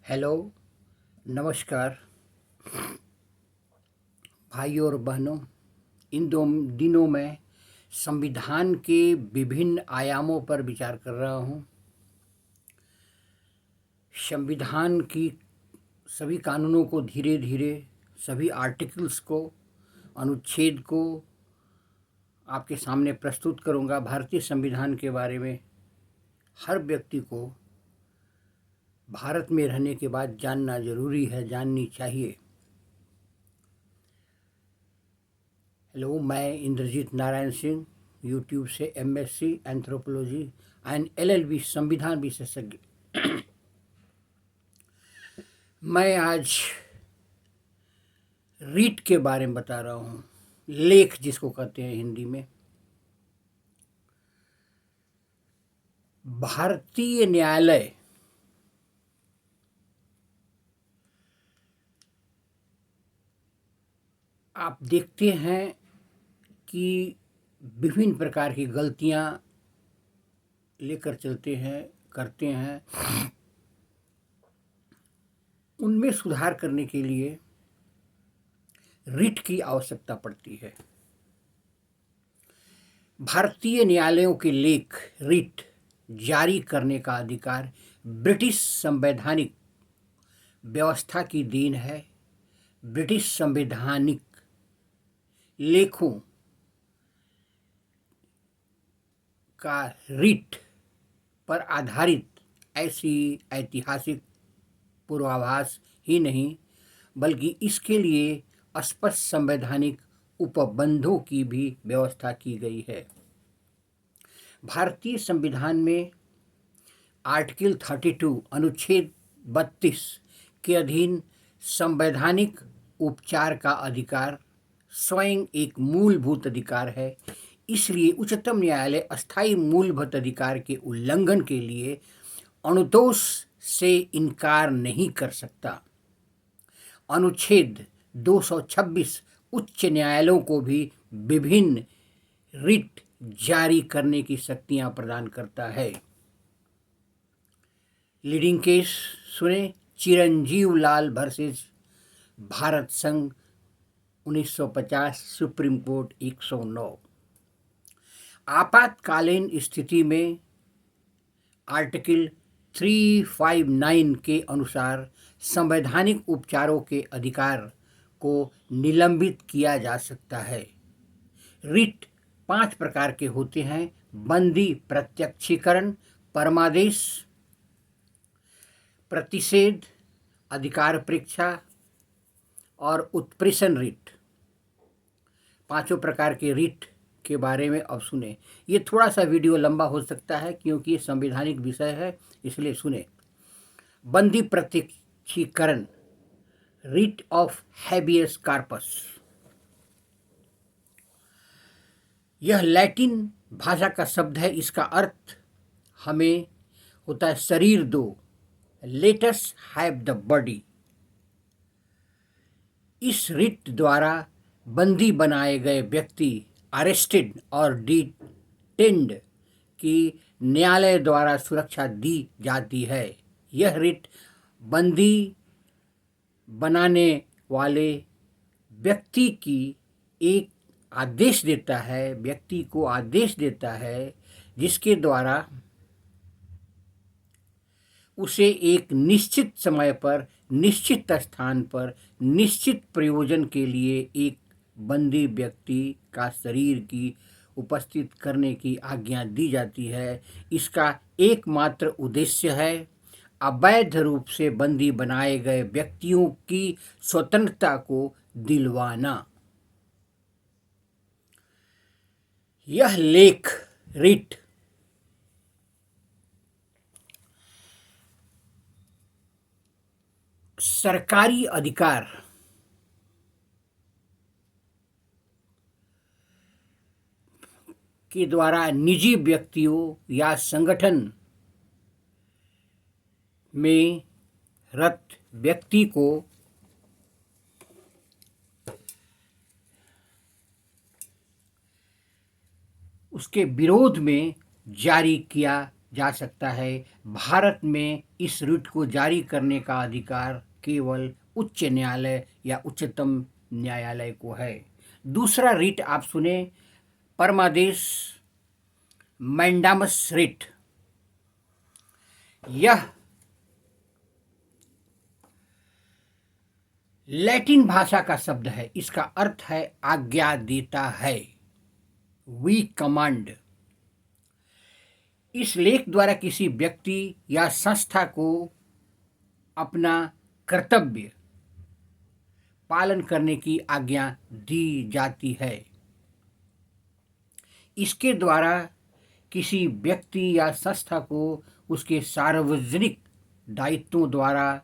Hello, नमस्कार भाइयों और बहनों। इन दो दिनों में संविधान के विभिन्न आयामों पर विचार कर रहा हूँ। संविधान की सभी कानूनों को धीरे धीरे, सभी आर्टिकल्स को, अनुच्छेद को आपके सामने प्रस्तुत करूँगा। भारतीय संविधान के बारे में हर व्यक्ति को भारत में रहने के बाद जानना जरूरी है, जाननी चाहिए। हेलो, मैं इंद्रजीत नारायण सिंह, यूट्यूब से एमएससी एंथ्रोपोलॉजी एंड एलएलबी संविधान विशेषज्ञ। मैं आज रीट के बारे में बता रहा हूँ, लेख जिसको कहते हैं हिंदी में। भारतीय न्यायालय आप देखते हैं कि विभिन्न प्रकार की गलतियां लेकर चलते हैं, करते हैं। उनमें सुधार करने के लिए रिट की आवश्यकता पड़ती है। भारतीय न्यायालयों के लेख रिट जारी करने का अधिकार ब्रिटिश संवैधानिक व्यवस्था की देन है। ब्रिटिश संवैधानिक लेखों का रिट पर आधारित ऐसी ऐतिहासिक पूर्वाभास ही नहीं, बल्कि इसके लिए स्पष्ट संवैधानिक उपबंधों की भी व्यवस्था की गई है। भारतीय संविधान में आर्टिकल 32 अनुच्छेद 32 के अधीन संवैधानिक उपचार का अधिकार स्वयं एक मूलभूत अधिकार है। इसलिए उच्चतम न्यायालय अस्थायी मूलभूत अधिकार के उल्लंघन के लिए अनुतोष से इनकार नहीं कर सकता। अनुच्छेद 226 उच्च न्यायालयों को भी विभिन्न रिट जारी करने की शक्तियां प्रदान करता है। लीडिंग केस सुने, चिरंजीव लाल वर्सेस भारत संघ 1950, सुप्रीम कोर्ट 109। आपातकालीन स्थिति में आर्टिकल 359 के अनुसार संवैधानिक उपचारों के अधिकार को निलंबित किया जा सकता है। रिट 5 प्रकार के होते हैं: बंदी प्रत्यक्षीकरण, परमादेश, प्रतिषेध, अधिकार परीक्षा और उत्प्रेषण रिट। 5 प्रकार के रिट के बारे में अब सुने। ये थोड़ा सा वीडियो लंबा हो सकता है क्योंकि ये संवैधानिक विषय है, इसलिए सुने। बंदी प्रत्यक्षीकरण, रिट ऑफ हैबियस कार्पस। यह लैटिन भाषा का शब्द है। इसका अर्थ हमें होता है शरीर दो, let us have the body. इस रिट द्वारा बंदी बनाए गए व्यक्ति अरेस्टेड और डिटेन्ड की न्यायालय द्वारा सुरक्षा दी जाती है। यह रिट बंदी बनाने वाले व्यक्ति की एक आदेश देता है, व्यक्ति को आदेश देता है, जिसके द्वारा उसे एक निश्चित समय पर, निश्चित स्थान पर, निश्चित प्रयोजन के लिए एक बंदी व्यक्ति का शरीर की उपस्थित करने की आज्ञा दी जाती है। इसका एकमात्र उद्देश्य है अवैध रूप से बंदी बनाए गए व्यक्तियों की स्वतंत्रता को दिलवाना। यह लेख रिट सरकारी अधिकार के द्वारा निजी व्यक्तियों या संगठन में रत व्यक्ति को उसके विरोध में जारी किया जा सकता है। भारत में इस रिट को जारी करने का अधिकार केवल उच्च न्यायालय या उच्चतम न्यायालय को है। दूसरा रिट आप सुने, परमादेश मैंडामस रिट। यह लैटिन भाषा का शब्द है। इसका अर्थ है आज्ञा देता है, वी कमांड। इस लेख द्वारा किसी व्यक्ति या संस्था को अपना कर्तव्य पालन करने की आज्ञा दी जाती है। इसके द्वारा किसी व्यक्ति या संस्था को उसके सार्वजनिक दायित्वों द्वारा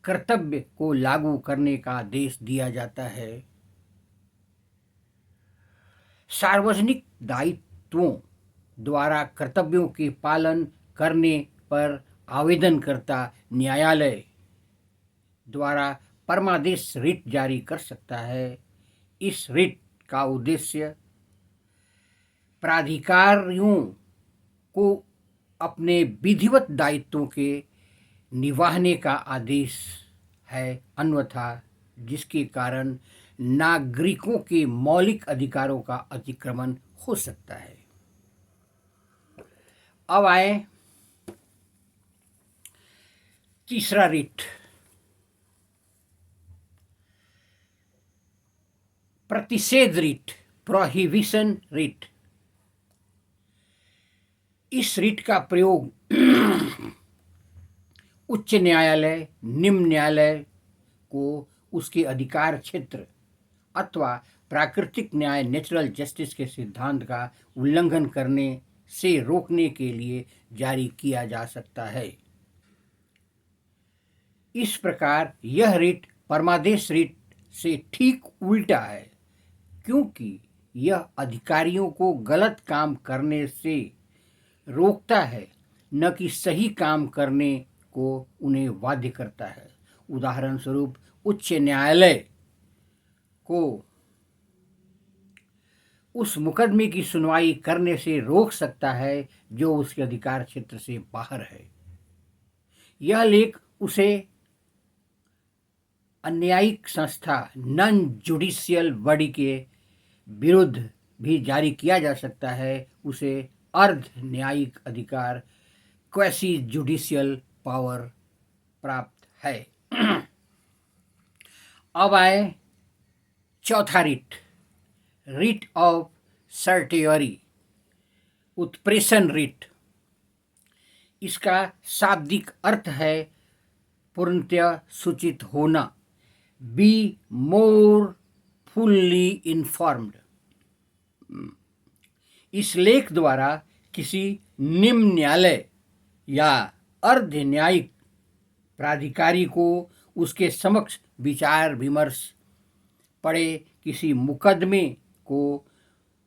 कर्तव्य को लागू करने का आदेश दिया जाता है। सार्वजनिक दायित्वों द्वारा कर्तव्यों के पालन करने पर आवेदनकर्ता न्यायालय द्वारा परमादेश रिट जारी कर सकता है। इस रिट का उद्देश्य प्राधिकारियों को अपने विधिवत दायित्वों के निभाने का आदेश है, अन्यथा जिसके कारण नागरिकों के मौलिक अधिकारों का अतिक्रमण हो सकता है। अब आए तीसरा रिट, प्रतिषेध रिट, प्रोहिबिशन रिट। इस रिट का प्रयोग उच्च न्यायालय, निम्न न्यायालय को उसके अधिकार क्षेत्र अथवा प्राकृतिक न्याय, नेचुरल जस्टिस के सिद्धांत का उल्लंघन करने से रोकने के लिए जारी किया जा सकता है। इस प्रकार यह रिट परमादेश रिट से ठीक उल्टा है, क्योंकि यह अधिकारियों को गलत काम करने से रोकता है, न कि सही काम करने को उन्हें बाध्य करता है। उदाहरण स्वरूप उच्च न्यायालय को उस मुकदमे की सुनवाई करने से रोक सकता है जो उसके अधिकार क्षेत्र से बाहर है। यह लेख उसे अन्यायिक संस्था, नॉन जुडिशियल बॉडी के विरुद्ध भी जारी किया जा सकता है। उसे अर्ध न्यायिक अधिकार, क्वैसी जुडिशियल पावर प्राप्त है। अब आए चौथा रिट, रिट ऑफ सर्टियरी, उत्प्रेषण रिट। इसका शाब्दिक अर्थ है पूर्णतः सूचित होना, बी मोर फुल्ली इन्फॉर्म्ड। इस लेख द्वारा किसी निम्न न्यायालय या अर्ध न्यायिक प्राधिकारी को उसके समक्ष विचार विमर्श पड़े किसी मुकदमे को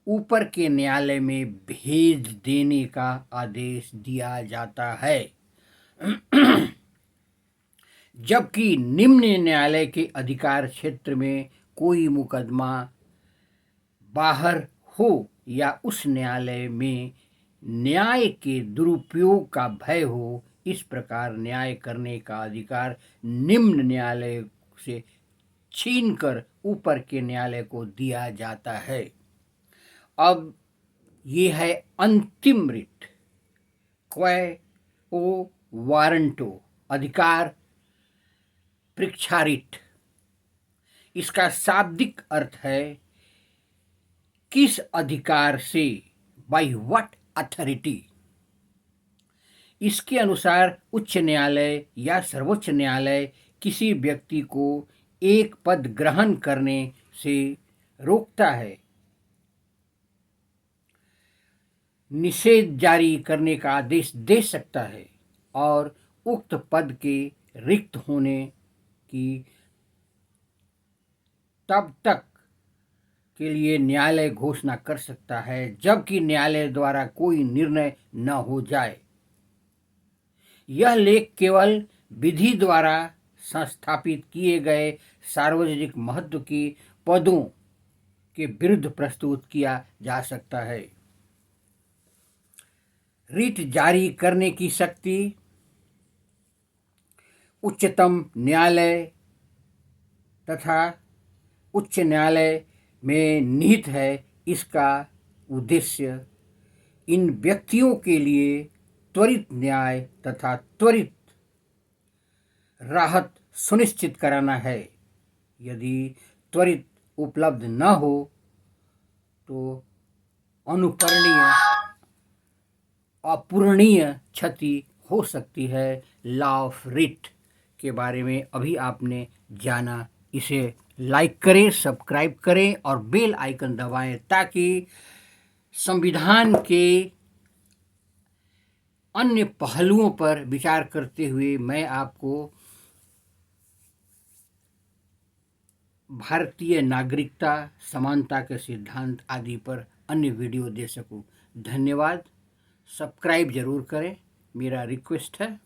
ऊपर के न्यायालय में भेज देने का आदेश दिया जाता है। जबकि निम्न न्यायालय के अधिकार क्षेत्र में कोई मुकदमा बाहर हो या उस न्यायालय में न्याय के दुरुपयोग का भय हो, इस प्रकार न्याय करने का अधिकार निम्न न्यायालय से छीनकर ऊपर के न्यायालय को दिया जाता है। अब ये है अंतिम रिट, क्वो वारंटो, अधिकार परीक्षा रिट। इसका शाब्दिक अर्थ है किस अधिकार से, बाय व्हाट अथॉरिटी। इसके अनुसार उच्च न्यायालय या सर्वोच्च न्यायालय किसी व्यक्ति को एक पद ग्रहण करने से रोकता है, निषेध जारी करने का आदेश दे सकता है और उक्त पद के रिक्त होने की तब तक के लिए न्यायालय घोषणा कर सकता है जबकि न्यायालय द्वारा कोई निर्णय न हो जाए। यह लेख केवल विधि द्वारा संस्थापित किए गए सार्वजनिक महत्व के पदों के विरुद्ध प्रस्तुत किया जा सकता है। रिट जारी करने की शक्ति उच्चतम न्यायालय तथा उच्च न्यायालय में निहित है। इसका उद्देश्य इन व्यक्तियों के लिए त्वरित न्याय तथा त्वरित राहत सुनिश्चित कराना है। यदि त्वरित उपलब्ध न हो तो अपूरणीय क्षति हो सकती है। लॉ ऑफ रिट के बारे में अभी आपने जाना। इसे लाइक करें, सब्सक्राइब करें और बेल आइकन दबाएं ताकि संविधान के अन्य पहलुओं पर विचार करते हुए मैं आपको भारतीय नागरिकता, समानता के सिद्धांत आदि पर अन्य वीडियो दे सकूं। धन्यवाद। सब्सक्राइब जरूर करें, मेरा रिक्वेस्ट है।